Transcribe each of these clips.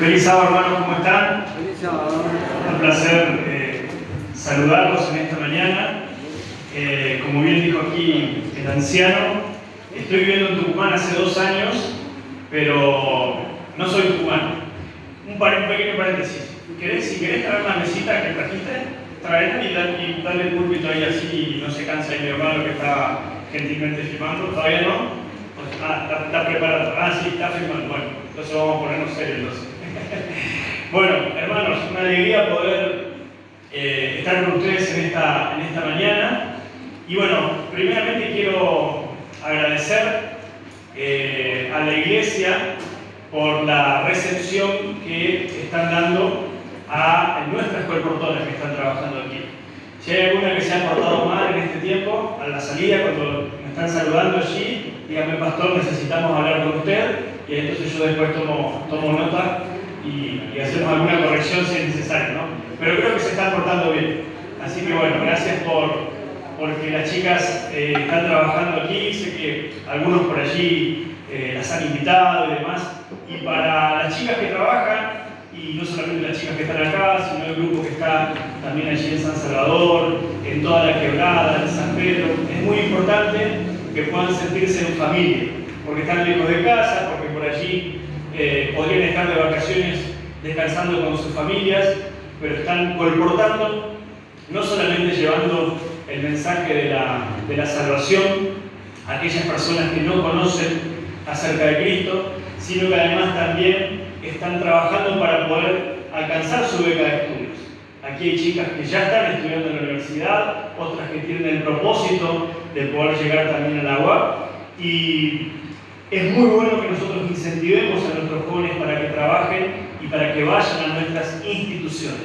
Feliz sábado, hermanos, ¿cómo están? Feliz sábado. Un placer saludarlos en esta mañana. Como bien dijo aquí el anciano, estoy viviendo en Tucumán hace 2 años, pero no soy tucumano. Un pequeño paréntesis. Si querés traer una mesita que trajiste, traerla y darle el púlpito ahí así y no se cansa ahí mi hermano que está gentilmente filmando. ¿Todavía no? Está preparado. Sí, está filmando. Bueno, entonces vamos a ponernos serios. Bueno, hermanos, una alegría poder estar con ustedes en esta mañana. Y bueno, primeramente quiero agradecer a la iglesia por la recepción que están dando a nuestras colportoras que están trabajando aquí. Si hay alguna que se ha portado mal en este tiempo, a la salida, cuando me están saludando allí, dígame, pastor, necesitamos hablar con usted, y entonces yo después tomo nota y hacemos alguna corrección si es necesario, ¿no? Pero creo que se están portando bien. Así que bueno, gracias porque las chicas están trabajando aquí. Sé que algunos por allí las han invitado y demás. Y para las chicas que trabajan, y no solamente las chicas que están acá, sino el grupo que está también allí en San Salvador, en toda la Quebrada, en San Pedro, es muy importante que puedan sentirse en familia, porque están lejos de casa, porque por allí podrían estar de vacaciones descansando con sus familias, pero están colportando, no solamente llevando el mensaje de la salvación a aquellas personas que no conocen acerca de Cristo, sino que además también están trabajando para poder alcanzar su beca de estudios. Aquí hay chicas que ya están estudiando en la universidad, otras que tienen el propósito de poder llegar también a la UAP, y es muy bueno que nosotros incentivemos a nuestros jóvenes para que trabajen y para que vayan a nuestras instituciones.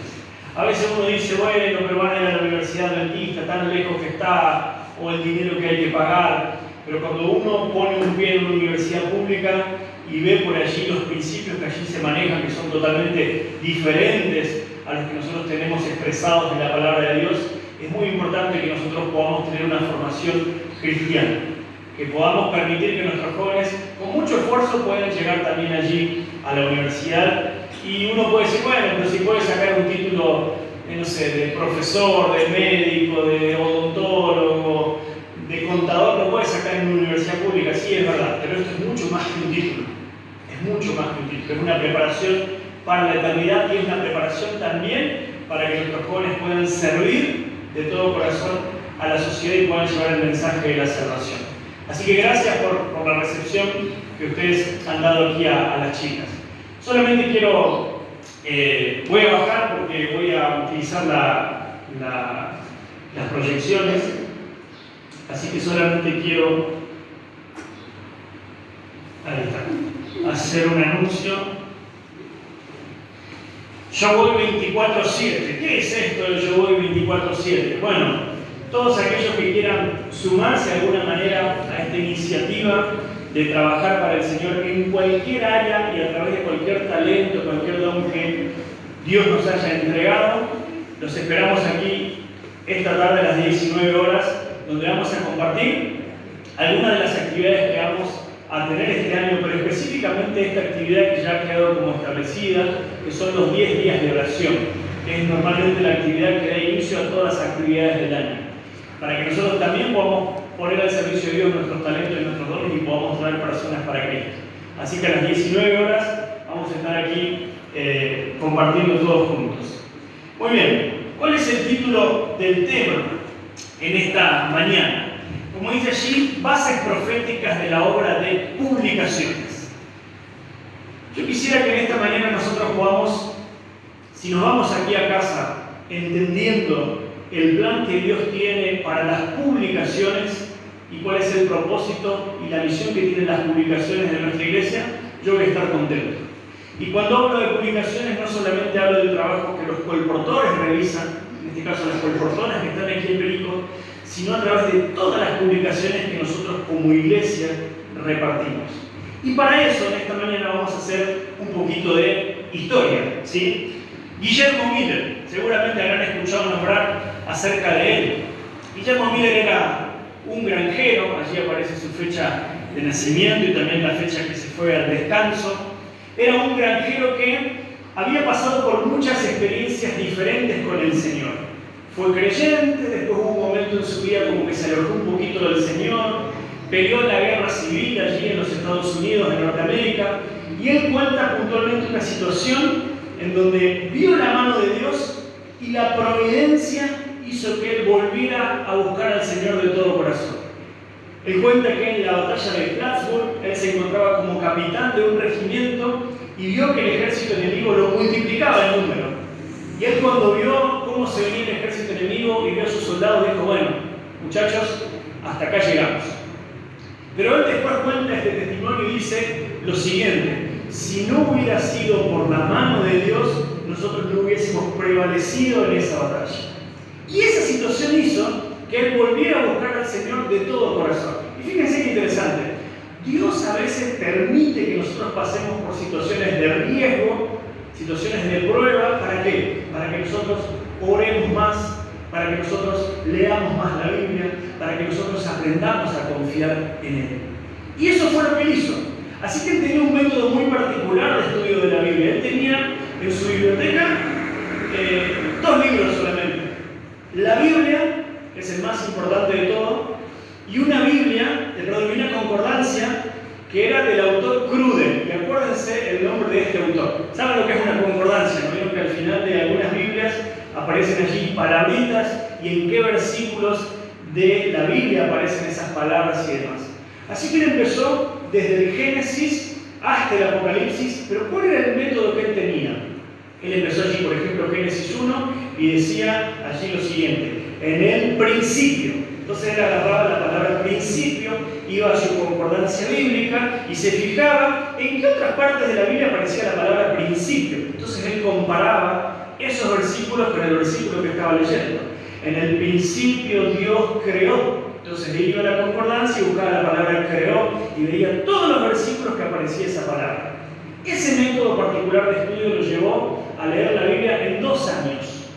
A veces uno dice, bueno, pero van a ir a la Universidad Adventista, tan lejos que está, o el dinero que hay que pagar. Pero cuando uno pone un pie en una universidad pública y ve por allí los principios que allí se manejan, que son totalmente diferentes a los que nosotros tenemos expresados en la palabra de Dios, es muy importante que nosotros podamos tener una formación cristiana, que podamos permitir que nuestros jóvenes con mucho esfuerzo puedan llegar también allí a la universidad. Y uno puede decir, bueno, pero si puede sacar un título, no sé, de profesor, de médico, de odontólogo, de contador, lo puede sacar en una universidad pública. Sí, es verdad, pero esto es mucho más que un título. Es mucho más que un título. Es una preparación para la eternidad y es una preparación también para que nuestros jóvenes puedan servir de todo corazón a la sociedad y puedan llevar el mensaje de la salvación. Así que gracias por la recepción que ustedes han dado aquí a las chicas. Solamente quiero, voy a bajar porque voy a utilizar las proyecciones, así que solamente quiero hacer un anuncio. Yo voy 24/7. ¿Qué es esto de Yo voy 24/7? Bueno, todos aquellos que quieran sumarse de alguna manera a esta iniciativa de trabajar para el Señor en cualquier área y a través de cualquier talento, cualquier don que Dios nos haya entregado, los esperamos aquí esta tarde a las 19 horas, donde vamos a compartir algunas de las actividades que vamos a tener este año, pero específicamente esta actividad que ya ha quedado como establecida, que son los 10 días de oración, que es normalmente la actividad que da inicio a todas las actividades del año, para que nosotros también podamos poner al servicio de Dios nuestros talentos y nuestros dones y podamos traer personas para Cristo. Así que a las 19 horas vamos a estar aquí compartiendo todos juntos. Muy bien, ¿cuál es el título del tema en esta mañana? Como dice allí, bases proféticas de la obra de publicaciones. Yo quisiera que en esta mañana nosotros podamos, si nos vamos aquí a casa entendiendo el plan que Dios tiene para las publicaciones y cuál es el propósito y la misión que tienen las publicaciones de nuestra iglesia, yo voy a estar contento. Y cuando hablo de publicaciones, no solamente hablo del trabajo que los colportores realizan, en este caso las colportoras que están aquí en Perico, sino a través de todas las publicaciones que nosotros como iglesia repartimos. Y para eso, en esta mañana vamos a hacer un poquito de historia, ¿sí? Guillermo Miller, seguramente habrán escuchado nombrar acerca de él. Guillermo Miller era un granjero, allí aparece su fecha de nacimiento y también la fecha que se fue al descanso. Era un granjero que había pasado por muchas experiencias diferentes con el Señor. Fue creyente, después hubo un momento en su vida como que se alejó un poquito del Señor, peleó en la guerra civil allí en los Estados Unidos, en Norteamérica, y él cuenta puntualmente una situación en donde vio la mano de Dios y la providencia hizo que él volviera a buscar al Señor de todo corazón. Él cuenta que en la batalla de Plattsburgh él se encontraba como capitán de un regimiento y vio que el ejército enemigo lo multiplicaba en número. Y él cuando vio cómo se venía el ejército enemigo y vio a sus soldados, dijo, bueno, muchachos, hasta acá llegamos. Pero él después cuenta este testimonio y dice lo siguiente: si no hubiera sido por la mano de Dios, nosotros no hubiésemos prevalecido en esa batalla. Y esa situación hizo que él volviera a buscar al Señor de todo corazón. Y fíjense qué interesante. Dios a veces permite que nosotros pasemos por situaciones de riesgo, situaciones de prueba. ¿Para qué? Para que nosotros oremos más, para que nosotros leamos más la Biblia, para que nosotros aprendamos a confiar en Él. Y eso fue lo que él hizo. Así que él tenía un método muy particular de estudio de la Biblia. Él tenía en su biblioteca 2 libros solamente. La Biblia, que es el más importante de todo, y una Biblia, una concordancia, que era del autor Cruden. Y acuérdense el nombre de este autor. ¿Saben lo que es una concordancia? ¿No vieron que al final de algunas Biblias aparecen allí palabritas y en qué versículos de la Biblia aparecen esas palabras y demás? Así que él empezó desde el Génesis hasta el Apocalipsis, pero ¿cuál era el método que él tenía? Él empezó allí, por ejemplo, Génesis 1 y decía allí lo siguiente: en el principio. Entonces él agarraba la palabra principio, iba a su concordancia bíblica y se fijaba en qué otras partes de la Biblia aparecía la palabra principio. Entonces él comparaba esos versículos con el versículo que estaba leyendo. En el principio Dios creó. Entonces él iba a la concordancia y buscaba la palabra creó y veía todos los versículos que aparecía esa palabra. Ese método particular de estudio lo llevó a leer la Biblia en 2 años.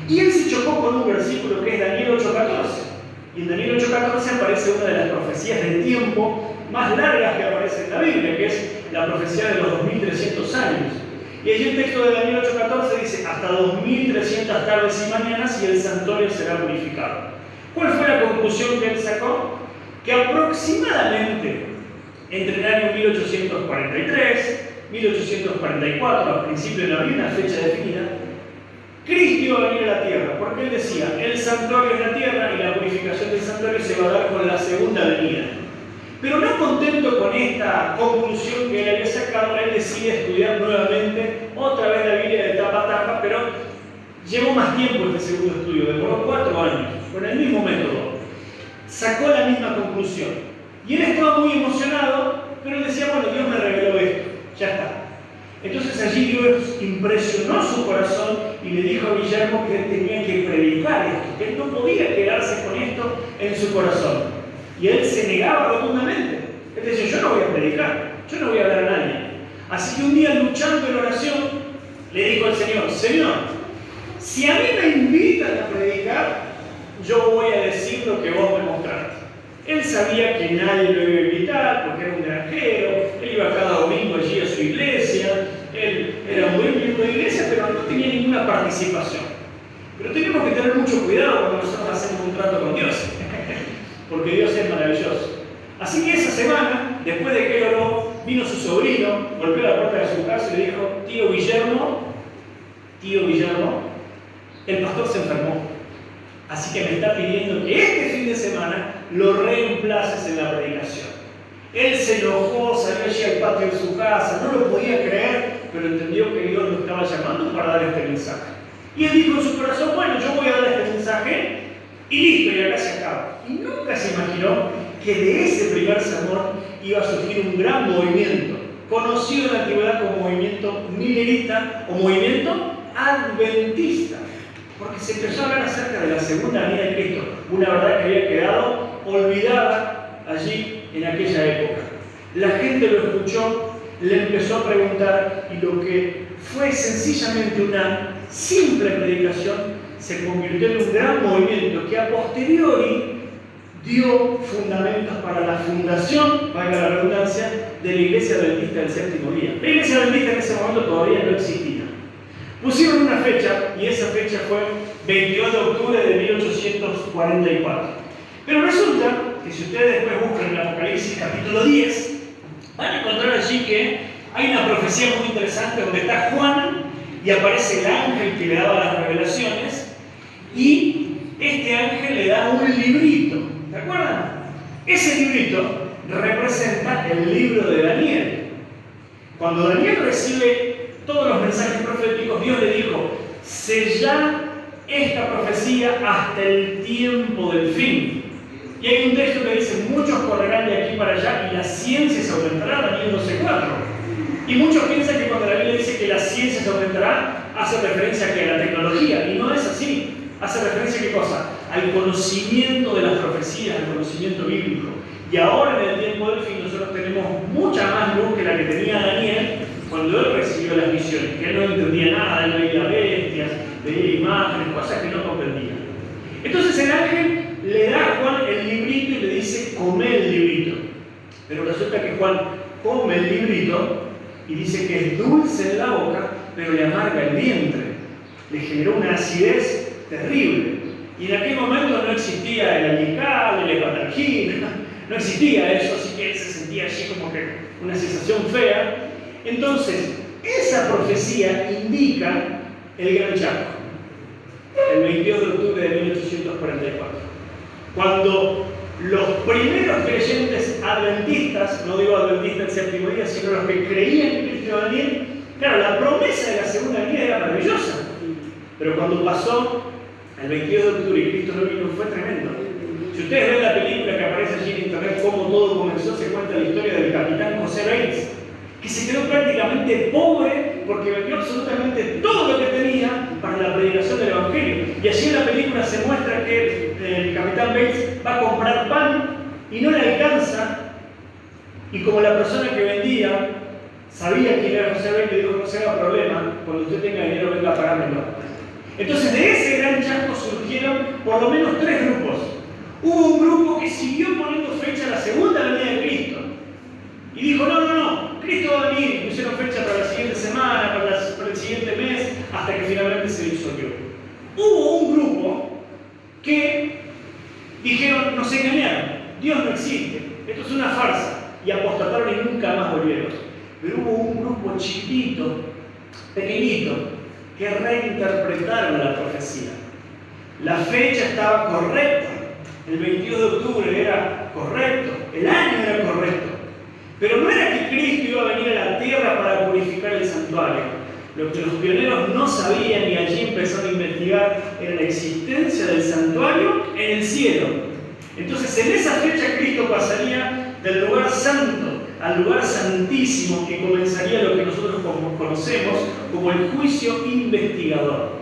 Y él se chocó con un versículo que es Daniel 8:14. Y en Daniel 8:14 aparece una de las profecías de tiempo más largas que aparece en la Biblia, que es la profecía de los 2300 años. Y allí el texto de Daniel 8:14 dice: hasta 2300 tardes y mañanas y el santuario será purificado. ¿Cuál fue la conclusión que él sacó? Que aproximadamente entre el año 1843, 1844, al principio de la Biblia, una fecha definida, Cristo iba a venir a la tierra, porque él decía, el santuario es la tierra y la purificación del santuario se va a dar con la segunda venida. Pero no contento con esta conclusión que él había sacado, él decide estudiar nuevamente, otra vez la Biblia de tapa a tapa, pero llevó más tiempo este segundo estudio, demoró 4 años, con el mismo método. Sacó la misma conclusión. Y él estaba muy emocionado, pero él decía, bueno, Dios me reveló esto, ya está. Entonces allí Dios impresionó su corazón y le dijo a Guillermo que él tenía que predicar esto, que él no podía quedarse con esto en su corazón. Y él se negaba rotundamente. Él decía, yo no voy a predicar, yo no voy a hablar a nadie. Así que un día, luchando en oración, le dijo al Señor, Señor, si a mí me invitan a predicar, yo voy a decir lo que vos me mostraste. Él sabía que nadie lo iba a invitar porque era un granjero, él iba cada domingo allí a su iglesia, él era un buen miembro de iglesia, pero no tenía ninguna participación. Pero tenemos que tener mucho cuidado cuando nosotros hacemos un trato con Dios, porque Dios es maravilloso. Así que esa semana, después de que él oró, vino su sobrino, golpeó la puerta de su casa y le dijo, tío Guillermo, el pastor se enfermó. Así que me está pidiendo que este fin de semana lo reemplaces en la predicación. Él se enojó, salió allí al patio de su casa, no lo podía creer, pero entendió que Dios lo estaba llamando para dar este mensaje. Y él dijo en su corazón, bueno, yo voy a dar este mensaje y listo, y acá se acaba. Y nunca se imaginó que de ese primer sermón iba a surgir un gran movimiento, conocido en la antigüedad como movimiento milerita o movimiento adventista. Porque se empezó a hablar acerca de la segunda venida de Cristo, una verdad que había quedado olvidada allí en aquella época. La gente lo escuchó, le empezó a preguntar y lo que fue sencillamente una simple predicación se convirtió en un gran movimiento que a posteriori dio fundamentos para la fundación, valga la redundancia, de la Iglesia Adventista del Séptimo Día. La Iglesia Adventista en ese momento todavía no existía. Pusieron una fecha, y esa fecha fue 22 de octubre de 1844. Pero resulta que si ustedes después buscan en el Apocalipsis capítulo 10, van a encontrar allí que hay una profecía muy interesante donde está Juan y aparece el ángel que le daba las revelaciones, y este ángel le da un librito. ¿Se acuerdan? Ese librito representa el libro de Daniel. Cuando Daniel recibe todos los mensajes proféticos, Dios le dijo: sella esta profecía hasta el tiempo del fin. Y hay un texto que dice: muchos correrán de aquí para allá y la ciencia se aumentará, Daniel 12:4. Y muchos piensan que cuando la Biblia dice que la ciencia se aumentará, hace referencia a la tecnología, y no es así. Hace referencia a ¿qué cosa? Al conocimiento de las profecías, al conocimiento bíblico. Y ahora en el tiempo del fin nosotros tenemos mucha más luz que la que tenía Daniel cuando él recibió las visiones, que él no entendía nada, él veía bestias, veía imágenes, cosas que no comprendía. Entonces el ángel le da a Juan el librito y le dice: come el librito. Pero resulta que Juan come el librito y dice que es dulce en la boca, pero le amarga el vientre. Le generó una acidez terrible. Y en aquel momento no existía el alical, el hepatalgina, no existía eso, así que él se sentía allí como que una sensación fea. Entonces, esa profecía indica el Gran Chaco, el 22 de octubre de 1844. Cuando los primeros creyentes adventistas, no digo adventistas del séptimo día, sino los que creían en Cristo y Daniel, claro, la promesa de la segunda venida era maravillosa. Pero cuando pasó el 22 de octubre y Cristo no vino, fue tremendo. Si ustedes ven la película que aparece allí en internet, cómo todo comenzó, se cuenta la historia del capitán José Bates, que se quedó prácticamente pobre porque vendió absolutamente todo lo que tenía para la predicación del Evangelio. Y allí en la película se muestra que el capitán Bates va a comprar pan y no le alcanza, y como la persona que vendía sabía quién era José Bates, le dijo: no se haga problema, cuando usted tenga dinero venga a pagármelo. Entonces de ese gran chasco surgieron por lo menos 3 grupos. Hubo un grupo que siguió poniendo fecha a la segunda venida de Cristo y dijo: no, Cristo va a venir. Pusieron fecha para la siguiente semana, para el siguiente mes, hasta que finalmente se disolvió. Hubo un grupo que dijeron: nos engañaron, Dios no existe, esto es una farsa, y apostataron y nunca más volvieron. Pero hubo un grupo chiquito, pequeñito, que reinterpretaron la profecía. La fecha estaba correcta, el 22 de octubre era correcto, el año era correcto, pero no era que Cristo iba a venir a la tierra para purificar el santuario. Lo que los pioneros no sabían y allí empezaron a investigar era la existencia del santuario en el cielo. Entonces en esa fecha Cristo pasaría del lugar santo al lugar santísimo, que comenzaría lo que nosotros conocemos como el juicio investigador.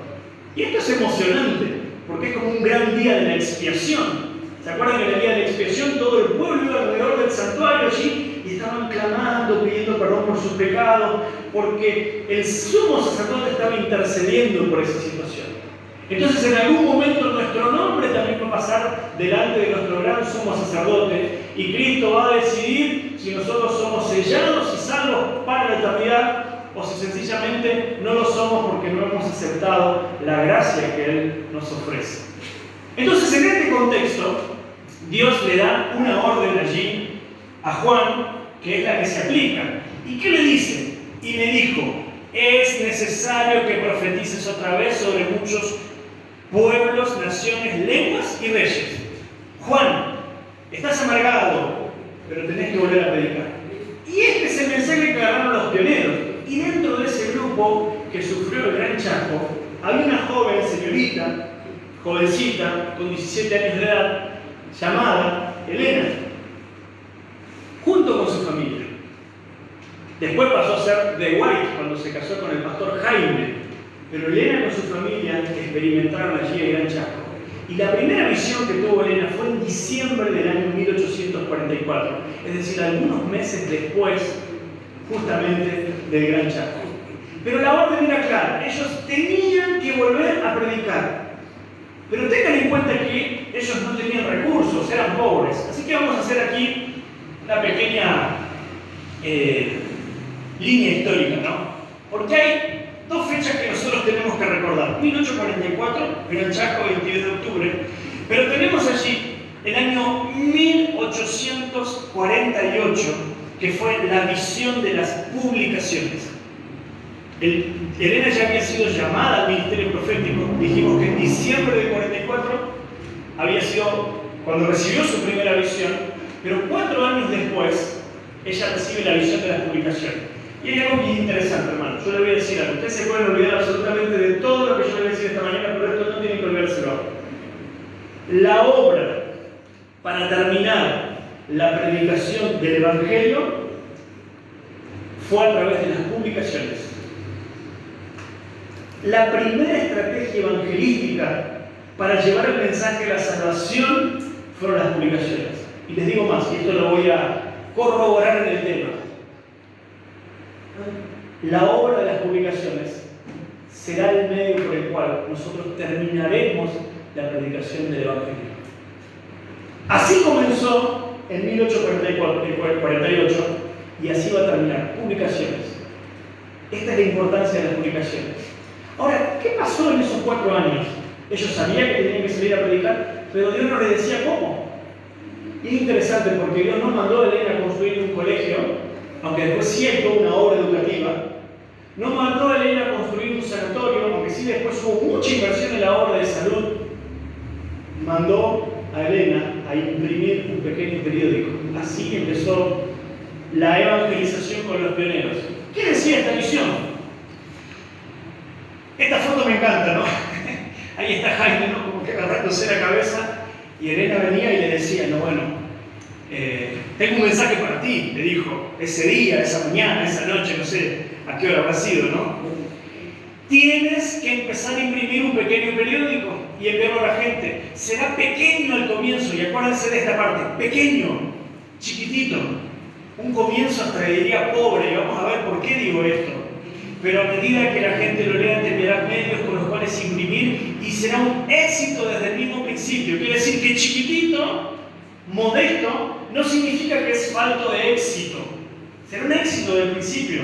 Y esto es emocionante, porque es como un gran día de la expiación. ¿Se acuerdan que en el día de la expiación todo el pueblo iba alrededor del santuario allí y estaban clamando, pidiendo perdón por sus pecados, porque el sumo sacerdote estaba intercediendo por esa situación? Entonces en algún momento nuestro nombre también va a pasar delante de nuestro gran sumo sacerdote, y Cristo va a decidir si nosotros somos sellados y salvos para la eternidad, o si sencillamente no lo somos porque no hemos aceptado la gracia que Él nos ofrece. Entonces en este contexto Dios le da una orden allí a Juan, que es la que se aplica. ¿Y qué le dice? Y me dijo: es necesario que profetices otra vez sobre muchos pueblos, naciones, lenguas y reyes. Juan, estás amargado, pero tenés que volver a predicar. Y este es el mensaje que agarraron los pioneros. Y dentro de ese grupo que sufrió el Gran Chaco, había una joven señorita, jovencita, con 17 años de edad, llamada Elena, junto con su familia. Después pasó a ser de White cuando se casó con el pastor Jaime. Pero Elena con su familia experimentaron allí el Gran Chaco. Y la primera visión que tuvo Elena fue en diciembre del año 1844, es decir, algunos meses después justamente del Gran Chaco. Pero la orden era clara: ellos tenían que volver a predicar. Pero tengan en cuenta que ellos no tenían recursos, eran pobres. Así que vamos a hacer aquí una pequeña línea histórica, ¿no? Porque hay dos fechas que nosotros tenemos que recordar. 1844, en el Chaco, 22 de octubre, pero tenemos allí el año 1848, que fue la visión de las publicaciones. Elena ya había sido llamada al ministerio profético. Dijimos que en diciembre del 44 había sido cuando recibió su primera visión, pero 4 años después ella recibe la visión de las publicaciones. Y hay algo muy interesante, hermano. Yo le voy a decir algo. Ustedes se pueden olvidar absolutamente de todo lo que yo le voy a decir esta mañana, pero esto no tienen que olvidárselo. La obra para terminar la predicación del Evangelio fue a través de las publicaciones. La primera estrategia evangelística para llevar el mensaje de la salvación fueron las publicaciones. Y les digo más, y esto lo voy a corroborar en el tema. La obra de las publicaciones será el medio por el cual nosotros terminaremos la predicación del Evangelio. Así comenzó en 1848 y así va a terminar. Publicaciones. Esta es la importancia de las publicaciones. Ahora, ¿qué pasó en esos 4 años? Ellos sabían que tenían que salir a predicar, pero Dios no les decía cómo. Y es interesante porque Dios no mandó a Elena a construir un colegio, aunque después sí hay toda una obra educativa. No mandó a Elena a construir un sanatorio, aunque sí después hubo mucha inversión en la obra de salud. Mandó a Elena a imprimir un pequeño periódico. Así empezó la evangelización con los pioneros. ¿Qué decía esta visión? Esta foto me encanta, ¿no? Ahí está Jaime, ¿no? Como que agarrándose la cabeza, y Elena venía y le decía, no, bueno, tengo un mensaje para ti, le dijo, ese día, esa mañana, esa noche, no sé a qué hora habrá sido, ¿no? Tienes que empezar a imprimir un pequeño periódico y enviarlo a la gente. Será pequeño al comienzo, y acuérdense de esta parte, pequeño, chiquitito, un comienzo hasta diría pobre, y vamos a ver por qué digo esto. Pero a medida que la gente lo lea, tendrá medios con los cuales imprimir y será un éxito desde el mismo principio. Quiere decir que chiquitito, modesto, no significa que es falto de éxito. Será un éxito desde el principio.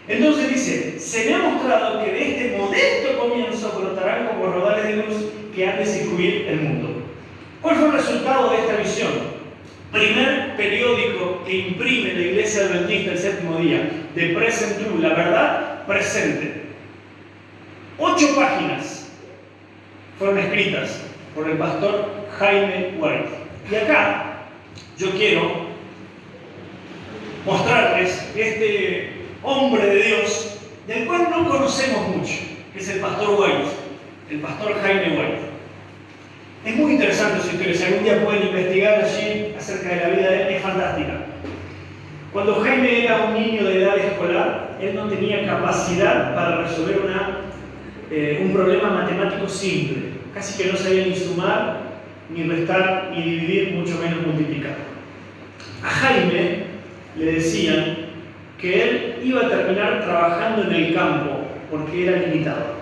Entonces dice, se me ha mostrado que de este modesto comienzo brotarán como rodales de luz que han de circuir el mundo. ¿Cuál fue el resultado de esta visión? Primer periódico que imprime la Iglesia Adventista el séptimo día, The Present Truth, la verdad presente. 8 páginas fueron escritas por el pastor Jaime White. Y acá yo quiero mostrarles este hombre de Dios, del cual no conocemos mucho, que es el pastor White, el pastor Jaime White. Es muy interesante su historia, si algún día pueden investigar allí acerca de la vida de él, es fantástica. Cuando Jaime era un niño de edad escolar, él no tenía capacidad para resolver un problema matemático simple. Casi que no sabía ni sumar, ni restar, ni dividir, mucho menos multiplicar. A Jaime le decían que él iba a terminar trabajando en el campo porque era limitado.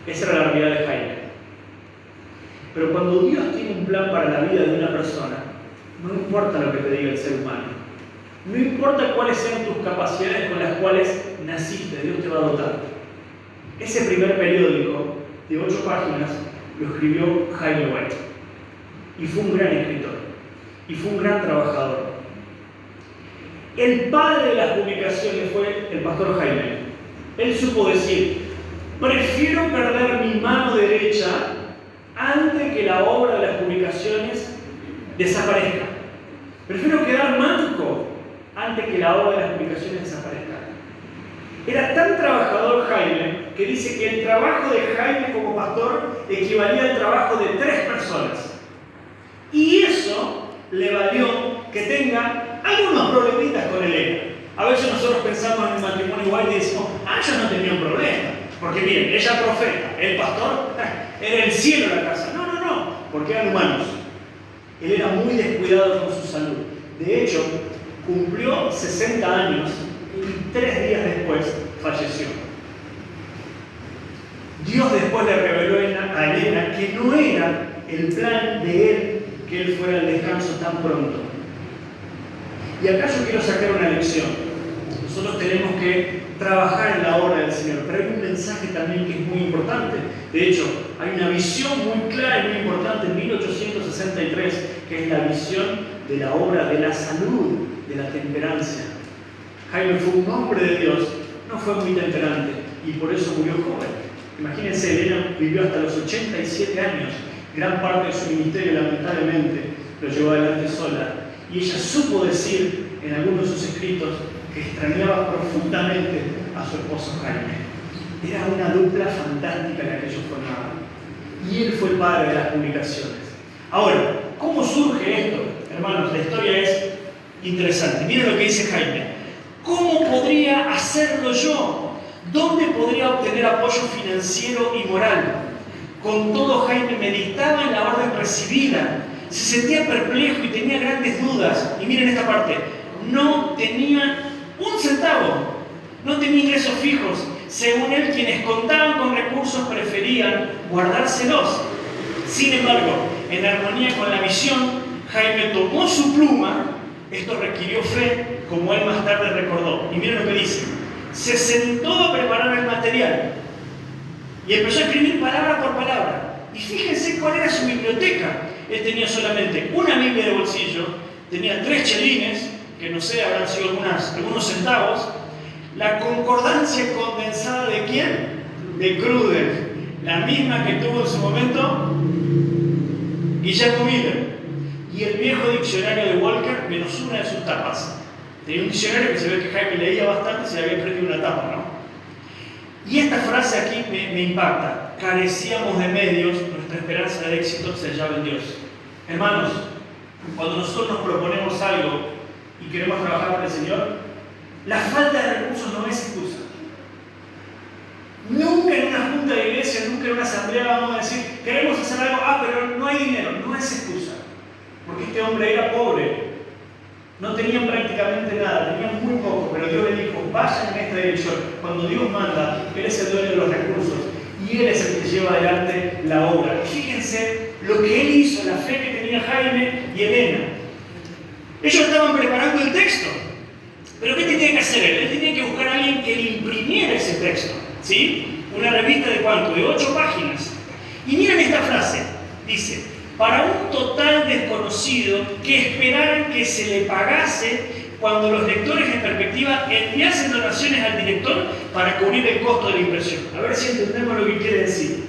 Esa era la realidad de Jaime. Pero cuando Dios tiene un plan para la vida de una persona, no importa lo que te diga el ser humano, no importa cuáles sean tus capacidades con las cuales naciste, Dios te va a dotar. Ese primer periódico de 8 páginas lo escribió Jaime White. Y fue un gran escritor. Y fue un gran trabajador. El padre de las publicaciones fue el pastor Jaime. Él supo decir, prefiero perder mi mano derecha antes que la obra de las publicaciones desaparezca. Prefiero quedar manco antes que la obra de las publicaciones desaparezca. Era tan trabajador Jaime que dice que el trabajo de Jaime como pastor equivalía al trabajo de 3 personas. Y eso le valió que tenga algunos problemitas con Elena. A veces nosotros pensamos en el matrimonio igual y decimos, ella no tenía un problema. Porque miren, ella profeta, el pastor, era el cielo de la casa. No, porque eran humanos. Él era muy descuidado con su salud. De hecho, cumplió 60 años y 3 días después falleció. Dios después le reveló a Elena que no era el plan de Él que Él fuera al descanso tan pronto. Y acá yo quiero sacar una lección. Nosotros tenemos que trabajar en la obra del Señor, pero hay un mensaje también que es muy importante. De hecho, hay una visión muy clara y muy importante en 1863, que es la visión de la obra de la salud, de la temperancia. Jaime fue un hombre de Dios, no fue muy temperante y por eso murió joven. Imagínense, Elena vivió hasta los 87 años. Gran parte de su ministerio, lamentablemente, lo llevó adelante sola. Y ella supo decir en algunos de sus escritos que extrañaba profundamente a su esposo Jaime. Era una dupla fantástica la que ellos formaban. Y él fue el padre de las publicaciones. Ahora, ¿cómo surge esto? Hermanos, la historia es interesante. Miren lo que dice Jaime. ¿Cómo podría hacerlo yo? ¿Dónde podría obtener apoyo financiero y moral? Con todo, Jaime meditaba en la orden recibida. Se sentía perplejo y tenía grandes dudas. Y miren esta parte. No tenía un centavo. No tenía ingresos fijos. Según él, quienes contaban con recursos preferían guardárselos. Sin embargo, en armonía con la visión, Jaime tomó su pluma. Esto requirió fe, como él más tarde recordó. Y miren lo que dice. Se sentó a preparar el material y empezó a escribir palabra por palabra. Y fíjense cuál era su biblioteca. Él tenía solamente una Biblia de bolsillo, tenía 3 chelines, que no sé, habrán sido algunos centavos. La concordancia condensada ¿de quién? De Cruden, la misma que tuvo en su momento Guillermo Miller. Y el viejo diccionario de Walker, menos una de sus tapas. Tenía un diccionario que se ve que Jaime leía bastante y se le había prendido una tapa, ¿no? Y esta frase aquí me impacta. Carecíamos de medios, nuestra esperanza de éxito se hallaba en Dios. Hermanos, cuando nosotros nos proponemos algo y queremos trabajar con el Señor, la falta de recursos no es excusa. Nunca en una junta de iglesia, nunca en una asamblea vamos a decir, queremos hacer algo, pero no hay dinero. No es excusa. Porque este hombre era pobre. No tenían prácticamente nada, tenían muy poco, pero Dios le dijo, vayan en esta dirección. Cuando Dios manda, Él es el dueño de los recursos y Él es el que lleva adelante la obra. Y fíjense lo que Él hizo, la fe que tenía Jaime y Elena. Ellos estaban preparando el texto, pero ¿qué tenía que hacer Él? Él tenía que buscar a alguien que le imprimiera ese texto, ¿sí? Una revista de ¿cuánto? De 8 páginas. Y miren esta frase, dice, para un total desconocido que esperaran que se le pagase cuando los lectores en perspectiva enviasen donaciones al director para cubrir el costo de la impresión. A ver si entendemos lo que quiere decir.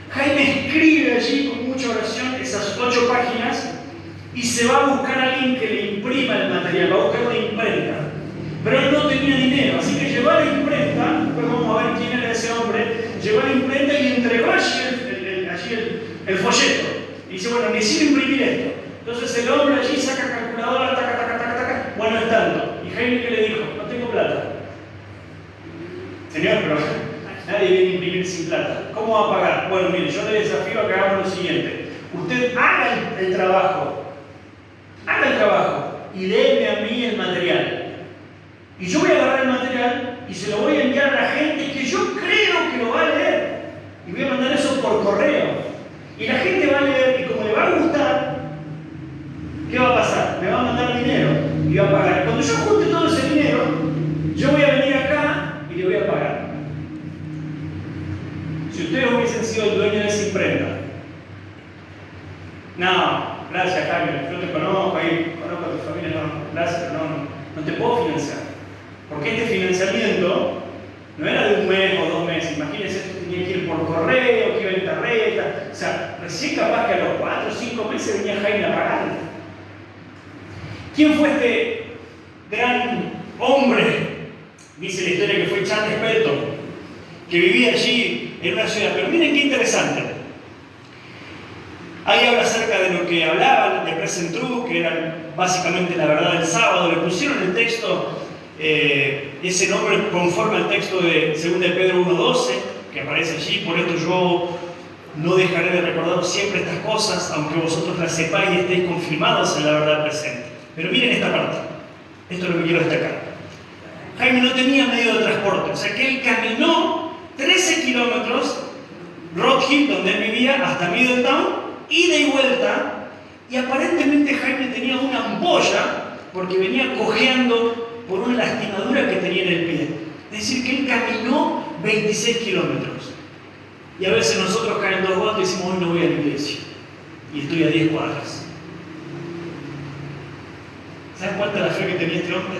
Jaime escribe allí con mucha oración esas 8 páginas y se va a buscar a alguien que le imprima el material, va a buscar una imprenta. Pero él no tenía dinero, así que llevó a la imprenta, después vamos a ver quién era ese hombre, llevó a la imprenta y entregó allí el folleto. Y dice, bueno, necesito imprimir esto. Entonces el hombre allí saca calculadora, taca, taca, taca, taca. Bueno, es tanto. Y Jaime, ¿qué le dijo? No tengo plata. Señor, pero nadie viene a imprimir sin plata. ¿Cómo va a pagar? Bueno, mire, yo le desafío a que hagamos lo siguiente. Usted haga el trabajo. Haga el trabajo y déme a mí el material. Y yo voy a agarrar el material y se lo voy a enviar a la gente que yo creo que lo va a leer. Y voy a mandar eso por correo. Y la gente va a leer y como le va a gustar, ¿qué va a pasar? Me va a mandar dinero y va a pagar. Cuando yo junte todo ese dinero, yo voy a venir acá y le voy a pagar. Si ustedes hubiesen sido el dueño de esa imprenta, no, gracias Jaime, yo te conozco, ahí conozco a tu familia, no, gracias, pero no te puedo financiar. Porque este financiamiento no era de un mes o 2 meses, imagínense, esto tenía que ir por correo, que iba en tarjeta, o sea, recién capaz que a los 4 o 5 meses venía Jaime a pagar. ¿Quién fue este gran hombre? Dice la historia que fue Charles Pelton, que vivía allí en una ciudad. Pero miren qué interesante. Ahí habla acerca de lo que hablaban de Present Truth, que era básicamente la verdad del sábado. Le pusieron el texto, ese nombre conforme al texto de 2 de Pedro 1:12, que aparece allí. Por esto yo no dejaré de recordaros siempre estas cosas, aunque vosotros las sepáis y estéis confirmados en la verdad presente. Pero miren esta parte. Esto es lo que quiero destacar. Jaime no tenía medio de transporte, o sea que él caminó 13 kilómetros, Rock Hill, donde él vivía, hasta Middletown, ida y vuelta, y aparentemente Jaime tenía una ampolla porque venía cojeando por una lastimadura que tenía en el pie. Es decir, que él caminó 26 kilómetros. Y a veces nosotros caen dos votos y decimos, hoy no voy a la iglesia. Y estoy a 10 cuadras. ¿Sabes cuánta la fe que tenía este hombre?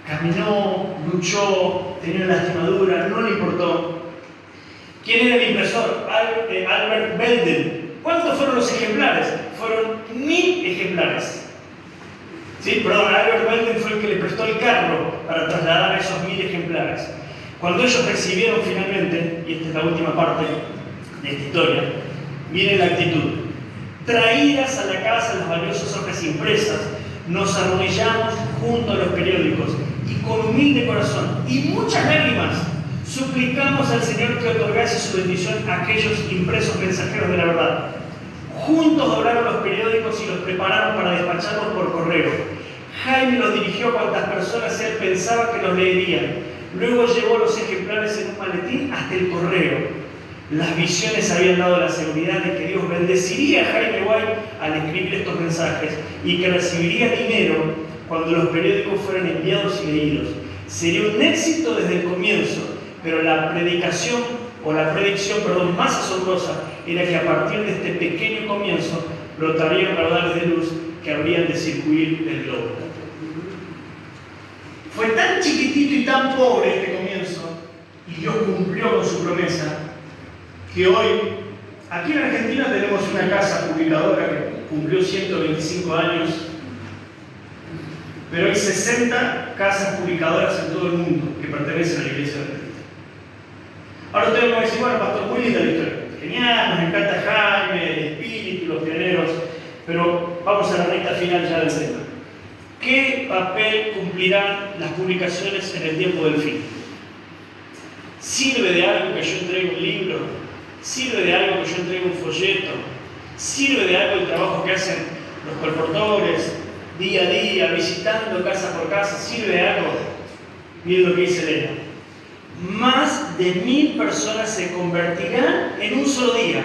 Caminó, luchó, tenía una lastimadura, no le importó. ¿Quién era el impresor? Albert Belden. ¿Cuántos fueron los ejemplares? Fueron 1000 ejemplares. Sí, perdón, Albert Belden fue el que le prestó el carro para trasladar esos 1000 ejemplares. Cuando ellos recibieron finalmente, y esta es la última parte de esta historia, miren la actitud. Traídas a la casa las valiosas hojas impresas, nos arrodillamos junto a los periódicos y con humilde corazón y muchas lágrimas suplicamos al Señor que otorgase su bendición a aquellos impresos mensajeros de la verdad. Juntos doblaron los periódicos y los prepararon para despacharlos por correo. Jaime los dirigió a cuantas personas él pensaba que los leerían. Luego llevó los ejemplares en un maletín hasta el correo. Las visiones habían dado la seguridad de que Dios bendeciría a Jaime White al escribir estos mensajes y que recibiría dinero cuando los periódicos fueran enviados y leídos. Sería un éxito desde el comienzo, pero la predicción más asombrosa era que a partir de este pequeño comienzo brotarían raudales de luz que habrían de circuir el globo. Fue tan chiquitito y tan pobre este comienzo, y Dios cumplió con su promesa, que hoy, aquí en Argentina tenemos una casa publicadora que cumplió 125 años, pero hay 60 casas publicadoras en todo el mundo que pertenecen a la Iglesia de Cristo. Ahora ustedes me van a decir, bueno, pastor, muy linda la historia. Genial, nos encanta Jaime, el espíritu, los pioneros, pero vamos a la recta final ya del tema. ¿Qué papel cumplirán las publicaciones en el tiempo del fin? ¿Sirve de algo que yo entregue un libro? ¿Sirve de algo que yo entregue un folleto? ¿Sirve de algo el trabajo que hacen los colportores día a día, visitando casa por casa? ¿Sirve de algo? Miren lo que dice Elena. Más de 1000 personas se convertirán en un solo día,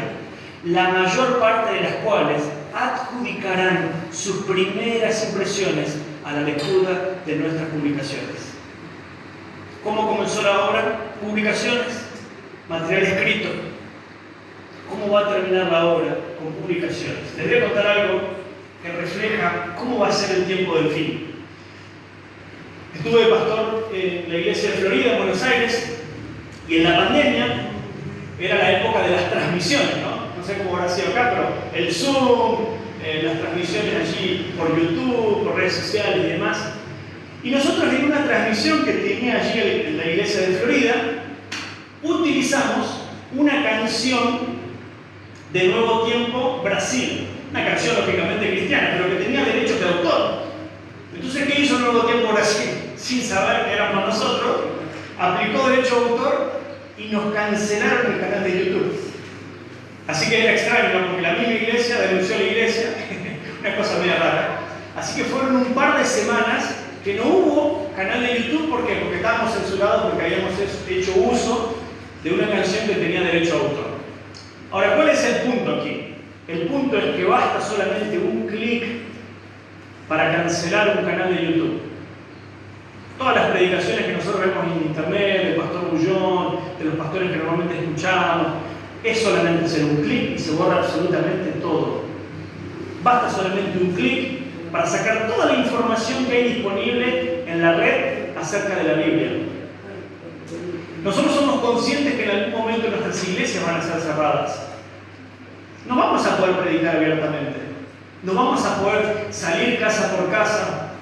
la mayor parte de las cuales adjudicarán sus primeras impresiones a la lectura de nuestras publicaciones. ¿Cómo comenzó la obra? Publicaciones, material escrito. ¿Cómo va a terminar la obra? Con publicaciones. Les voy a contar algo que refleja cómo va a ser el tiempo del fin. Estuve de pastor en la iglesia de Florida, en Buenos Aires, y en la pandemia era la época de las transmisiones, ¿no? No sé cómo habrá sido acá, pero el Zoom, las transmisiones allí por YouTube, por redes sociales y demás. Y nosotros en una transmisión que tenía allí en la iglesia de Florida, utilizamos una canción de Nuevo Tiempo Brasil. Una canción lógicamente cristiana, pero que tenía derechos de autor. Entonces, ¿qué hizo Nuevo Tiempo Brasil? Sin saber que éramos nosotros, aplicó derecho de autor y nos cancelaron el canal de YouTube. Así que era extraño, ¿no? Porque la misma iglesia denunció a la iglesia, una cosa medio rara. Así que fueron un par de semanas que no hubo canal de YouTube. ¿Por qué? Porque estábamos censurados porque habíamos hecho uso de una canción que tenía derecho a autor. Ahora, ¿cuál es el punto aquí? El punto es que basta solamente un clic para cancelar un canal de YouTube. Todas las predicaciones que nosotros vemos en internet, del pastor Bullón, de los pastores que normalmente escuchamos, es solamente hacer un clic y se borra absolutamente todo. Basta solamente un clic para sacar toda la información que hay disponible en la red acerca de la Biblia. Nosotros somos conscientes que en algún momento nuestras iglesias van a ser cerradas. No vamos a poder predicar abiertamente. No vamos a poder salir casa por casa,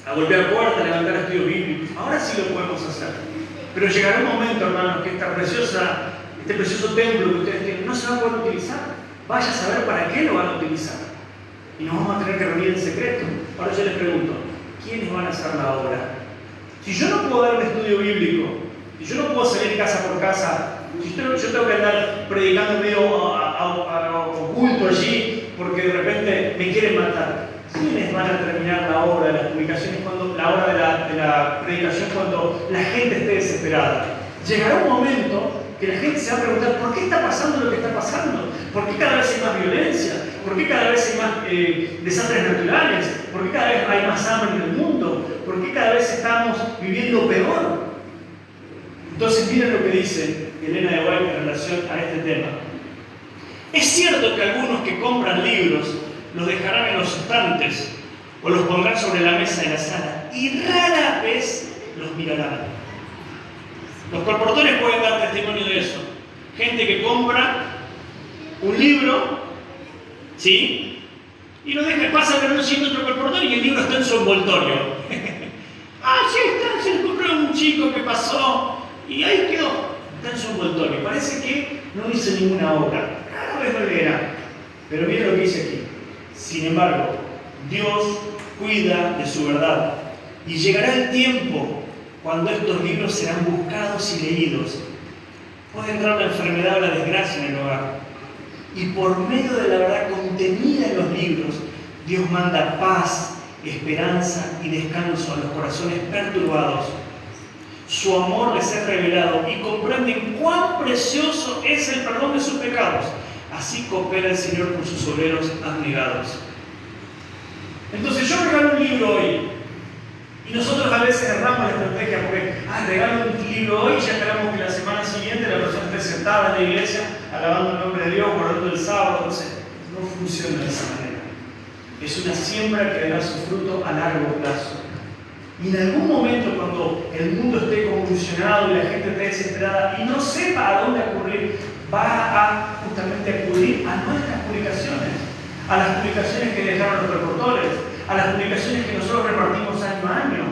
a golpear puertas, a levantar estudios bíblicos. Ahora sí lo podemos hacer. Pero llegará un momento, hermanos, que este precioso templo que ustedes tienen no se va a poder utilizar. Vaya a saber para qué lo van a utilizar. Y nos vamos a tener que reunir en secreto. Ahora yo les pregunto, ¿quiénes van a hacer la obra? Si yo no puedo dar un estudio bíblico, si yo no puedo salir casa por casa, si yo tengo que andar predicando medio oculto allí porque de repente me quieren matar, ¿quiénes van a terminar la obra de las publicaciones, la obra de la predicación cuando la gente esté desesperada? Llegará un momento que la gente se va a preguntar ¿por qué está pasando lo que está pasando? ¿Por qué cada vez hay más violencia? ¿Por qué cada vez hay más desastres naturales? ¿Por qué cada vez hay más hambre en el mundo? ¿Por qué cada vez estamos viviendo peor? Entonces miren lo que dice Elena de White en relación a este tema. Es cierto que algunos que compran libros los dejarán en los estantes o los pondrán sobre la mesa de la sala y rara vez los mirarán. Los colportores pueden dar testimonio de eso. Gente que compra un libro, ¿sí? Y lo deja, pasa a ver otro colportor y el libro está en su envoltorio. Sí está, se lo compró un chico que pasó y ahí quedó. Está en su envoltorio. Parece que no hizo ninguna obra. Cada vez lo leerá. Pero miren lo que dice aquí. Sin embargo, Dios cuida de su verdad. Y llegará el tiempo cuando estos libros serán buscados y leídos. Puede entrar la enfermedad o la desgracia en el hogar. Y por medio de la verdad contenida en los libros, Dios manda paz, esperanza y descanso a los corazones perturbados. Su amor les es revelado y comprenden cuán precioso es el perdón de sus pecados. Así coopera el Señor con sus obreros abnegados. Entonces yo regalo un libro hoy y nosotros a veces erramos la estrategia porque regalo un libro hoy y ya esperamos que la semana siguiente la persona esté sentada en la iglesia alabando el nombre de Dios, guardando el sábado. Entonces no funciona de esa manera. Es una siembra que dará su fruto a largo plazo. Y en algún momento, cuando el mundo esté convulsionado y la gente esté desesperada y no sepa a dónde acudir, va a justamente acudir a nuestras publicaciones, a las publicaciones que dejaron los reportores, a las publicaciones que nosotros repartimos año a año.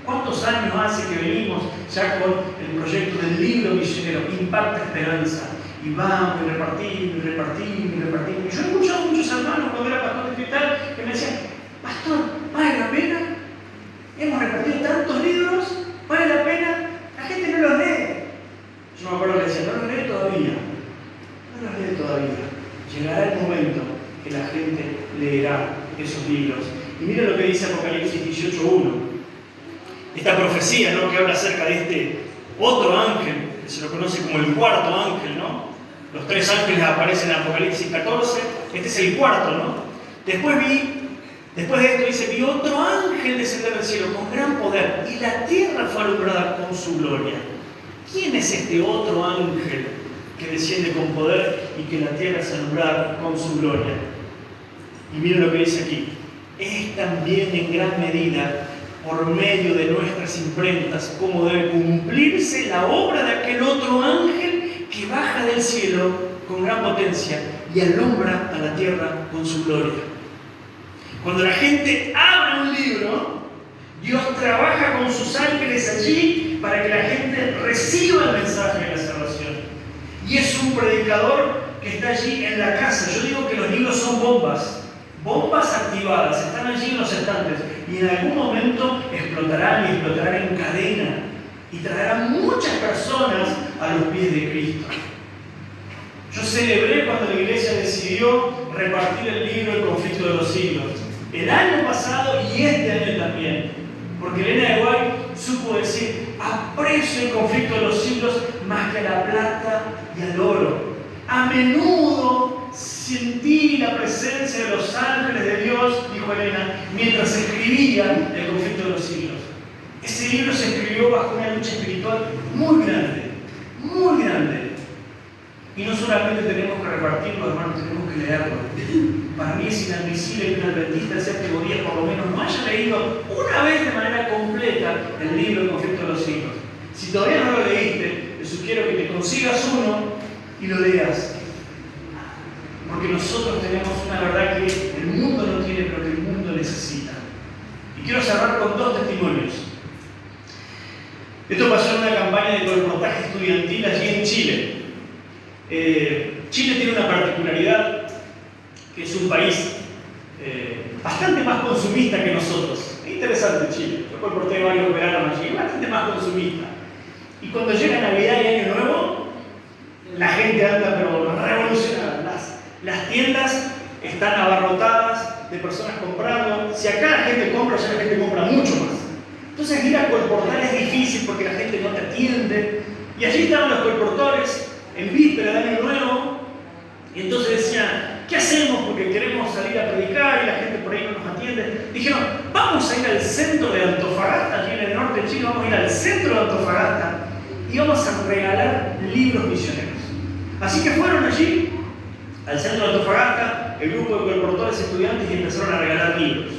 ¿Cuántos años hace que venimos ya con el proyecto del libro misionero, Impacta Esperanza? Y vamos y repartimos, y repartimos, y repartimos. Y yo he escuchado a muchos hermanos cuando era pastor de cristal que me decían, pastor, ¿vale la pena? Hemos repartido tantos libros, ¿vale la pena? La gente no los lee. Yo me acuerdo que decía, no los lee todavía. No los lee todavía. Llegará el momento que la gente leerá esos libros. Y miren lo que dice Apocalipsis 18:1. Esta profecía, ¿no?, que habla acerca de este otro ángel, que se lo conoce como el cuarto ángel, ¿no? Los tres ángeles aparecen en Apocalipsis 14. Este es el cuarto, ¿no? Después de esto dice, vi otro ángel descender del cielo con gran poder y la tierra fue alumbrada con su gloria. ¿Quién es este otro ángel que desciende con poder y que la tierra es alumbrada con su gloria? Y miren lo que dice aquí. Es también en gran medida por medio de nuestras imprentas cómo debe cumplirse la obra de aquel otro ángel que baja del cielo con gran potencia y alumbra a la tierra con su gloria. Cuando la gente abre un libro, Dios trabaja con sus ángeles allí para que la gente reciba el mensaje de la salvación. Y es un predicador que está allí en la casa. Yo digo que los libros son bombas activadas, están allí en los estantes y en algún momento explotarán y explotarán en cadena y traerán muchas personas a los pies de Cristo. Yo celebré cuando la iglesia decidió repartir el libro El conflicto de los siglos. El año pasado y este año también. Porque Elena de White supo decir, aprecio el conflicto de los siglos más que a la plata y al oro. A menudo sentí la presencia de los ángeles de Dios, dijo Elena, mientras escribía el conflicto de los siglos. Ese libro se escribió bajo una lucha espiritual muy grande, muy grande. Y no solamente tenemos que repartirlo, hermanos, tenemos que leerlo. Para mí es inadmisible que un adventista de séptimo día por lo menos no haya leído una vez de manera completa el libro El conflicto de los siglos. Si todavía no lo leíste, te sugiero que te consigas uno y lo leas. Porque nosotros tenemos una verdad que el mundo no tiene, pero que el mundo necesita. Y quiero cerrar con dos testimonios. Esto pasó en una campaña de colportaje estudiantil allí en Chile. Chile tiene una particularidad, que es un país bastante más consumista que nosotros. Es interesante Chile. Yo colporté varios veranos allí, bastante más consumista. Y cuando llega Navidad y Año Nuevo, la gente anda pero revolucionada. Las tiendas están abarrotadas de personas comprando. Si acá la gente compra, ya la gente compra mucho más. Entonces ir a colportar es difícil porque la gente no te atiende. Y allí estaban los colportores en víspera de Año Nuevo, y entonces decían, ¿qué hacemos? Porque queremos salir a predicar y la gente por ahí no nos atiende. Dijeron, vamos a ir al centro de Antofagasta, aquí en el norte de Chile, vamos a ir al centro de Antofagasta y vamos a regalar libros misioneros. Así que fueron allí, al centro de Antofagasta, el grupo de colportores estudiantes, y empezaron a regalar libros.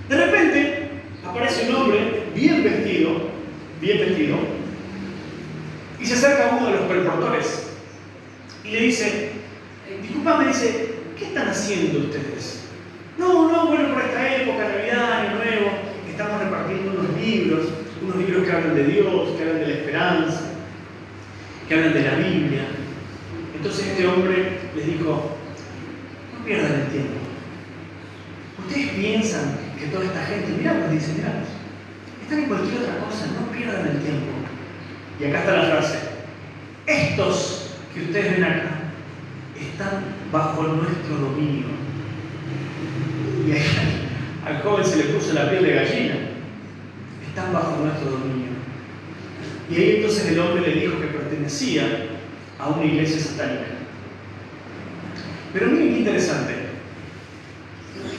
De repente, aparece un hombre bien vestido, y se acerca a uno de los colportores y le dice, disculpame, dice, ¿qué están haciendo ustedes? No, bueno, por esta época, Navidad, Año Nuevo, estamos repartiendo unos libros que hablan de Dios, que hablan de la esperanza, que hablan de la Biblia. Entonces este hombre les dijo, no pierdan el tiempo. Ustedes piensan que toda esta gente, miramos, dice, miramos, están en cualquier otra cosa, no pierdan el tiempo. Y acá está la frase, estos que ustedes ven acá están bajo nuestro dominio. Y ahí al joven se le puso la piel de gallina. Están bajo nuestro dominio. Y ahí entonces el hombre le dijo que pertenecía a una iglesia satánica. Pero miren qué interesante.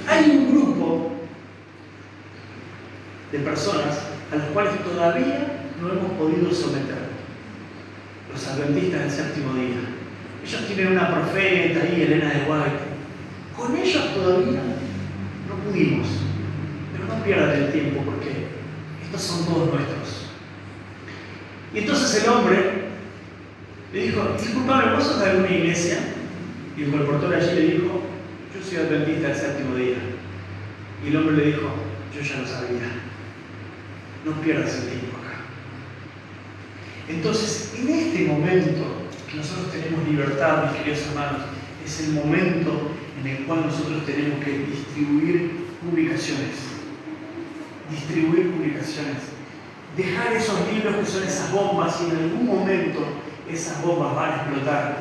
Hay un grupo de personas a los cuales todavía no hemos podido someter. Los adventistas del séptimo día. Ellos tienen una profeta ahí, Elena de White. Con ellos todavía no pudimos. Pero no pierdan el tiempo porque estos son todos nuestros. Y entonces el hombre le dijo, disculpame, ¿vos sos de alguna iglesia? Y el colportor allí le dijo, yo soy adventista del séptimo día. Y el hombre le dijo, yo ya lo sabía. No pierdas el tiempo acá. Entonces, en este momento que nosotros tenemos libertad, mis queridos hermanos, es el momento en el cual nosotros tenemos que distribuir publicaciones. Dejar esos libros que son esas bombas, y en algún momento esas bombas van a explotar.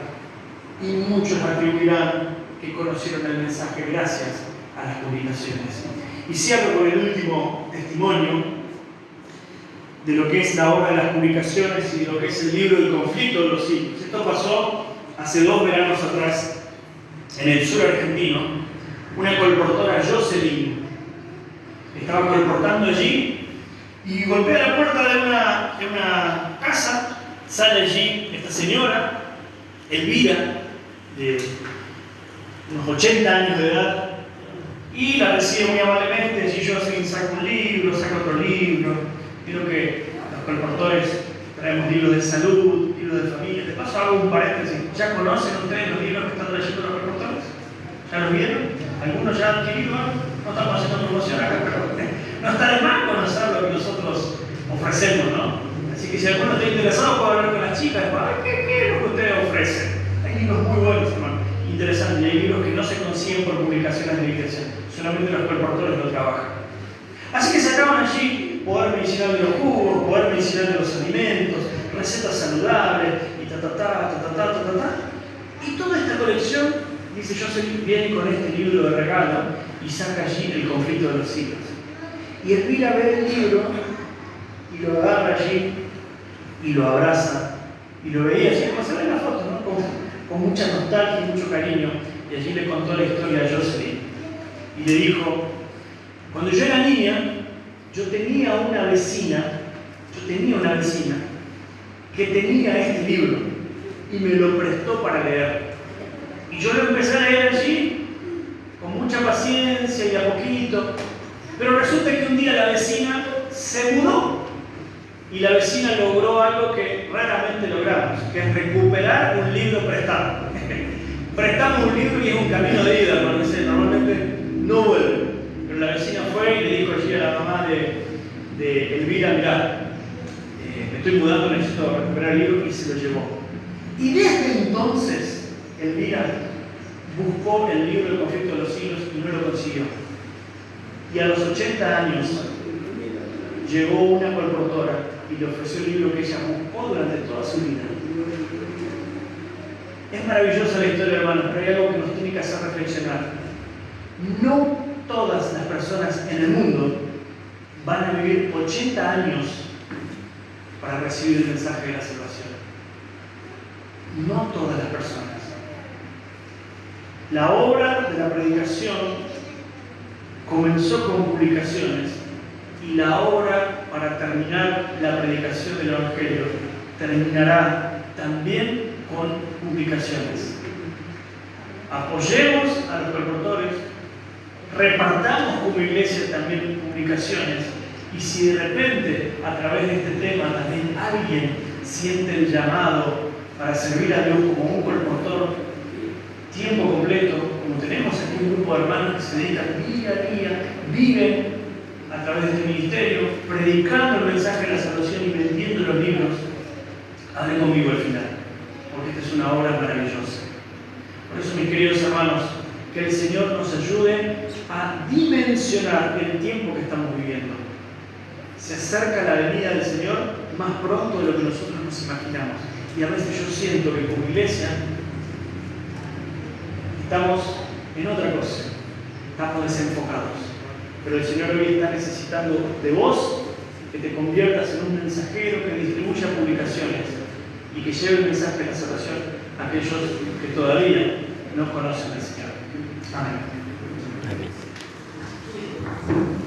Y muchos atribuirán que conocieron el mensaje gracias a las publicaciones. Y cierro con el último testimonio de lo que es la obra de las publicaciones y de lo que es el libro del conflicto de los siglos. Esto pasó hace 2 veranos atrás en el sur argentino. Una colportora, Jocelyn, estaba colportando allí y golpea la puerta de una casa. Sale allí esta señora, Elvira, de unos 80 años de edad, y la recibe muy amablemente. Allí Jocelyn saca un libro, saca otro libro. Creo que los colportores traemos libros de salud, libros de familia. De paso hago un paréntesis. ¿Ya conocen ustedes los libros que están leyendo los colportores? ¿Ya los vieron? ¿Algunos ya han adquirido? No estamos haciendo promoción acá, pero no está de más conocer lo que nosotros ofrecemos, ¿no? Así que si alguno está interesado, puede hablar con las chicas. ¿Qué es lo que ustedes ofrecen? Hay libros muy buenos, hermano. Interesantes. Y hay libros que no se consiguen por publicaciones de la iglesia. Solamente los colportores lo trabajan. Así que sacaban allí poder medicinal de los jugos, poder medicinal de los alimentos, recetas saludables, y Y toda esta colección, dice Jocelyn, viene con este libro de regalo y saca allí el conflicto de los siglos. Y Elvira ve el libro y lo agarra allí y lo abraza y lo veía así como se ve en la foto, ¿no? Con mucha nostalgia y mucho cariño. Y allí le contó la historia a Jocelyn y le dijo, cuando yo era niña, yo tenía una vecina que tenía este libro y me lo prestó para leer. Y yo lo empecé a leer allí con mucha paciencia y a poquito. Pero resulta que un día la vecina se mudó y la vecina logró algo que raramente logramos, que es recuperar un libro prestado. Prestamos un libro y es un camino de ida, normalmente no vuelve. Pero la vecina fue y le dijo allí a la mamá de Elvira, mirá, me estoy mudando, necesito recuperar el libro, y se lo llevó. Y desde entonces, Elvira buscó el libro del conflicto de los siglos y no lo consiguió. Y a los 80 años llegó una colportora y le ofreció el libro que ella buscó durante toda su vida. Es maravillosa la historia, hermanos, pero hay algo que nos tiene que hacer reflexionar. No todas las personas en el mundo van a vivir 80 años para recibir el mensaje de la salvación. no todas las personas. La obra de la predicación comenzó con publicaciones y la obra para terminar la predicación del Evangelio terminará también con publicaciones. Apoyemos a los promotores, repartamos como iglesia también publicaciones, y si de repente a través de este tema también alguien siente el llamado para servir a Dios como un promotor tiempo completo, como tenemos aquí un grupo de hermanos que se dedican día a día, viven a través de este ministerio, predicando el mensaje de la salvación y vendiendo los libros, hable conmigo al final, porque esta es una obra maravillosa. Por eso, mis queridos hermanos, que el Señor nos ayude a dimensionar el tiempo que estamos viviendo. Se acerca la venida del Señor más pronto de lo que nosotros nos imaginamos. Y a veces yo siento que como iglesia estamos en otra cosa, estamos desenfocados. Pero el Señor hoy está necesitando de vos que te conviertas en un mensajero que distribuya publicaciones y que lleve el mensaje de la salvación a aquellos que todavía no conocen al Señor. Amén. Amén.